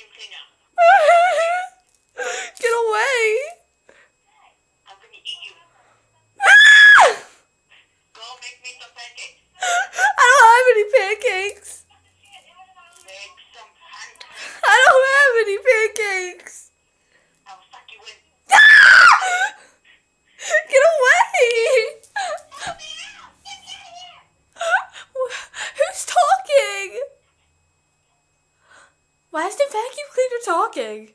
vacuum cleaner. Get away! I'm gonna eat you. Go make me some pancakes. I don't have any pancakes. Make some pancakes. I don't have any pancakes. I'll suck you in. Get away! Who's talking? Why is the vacuum cleaner talking?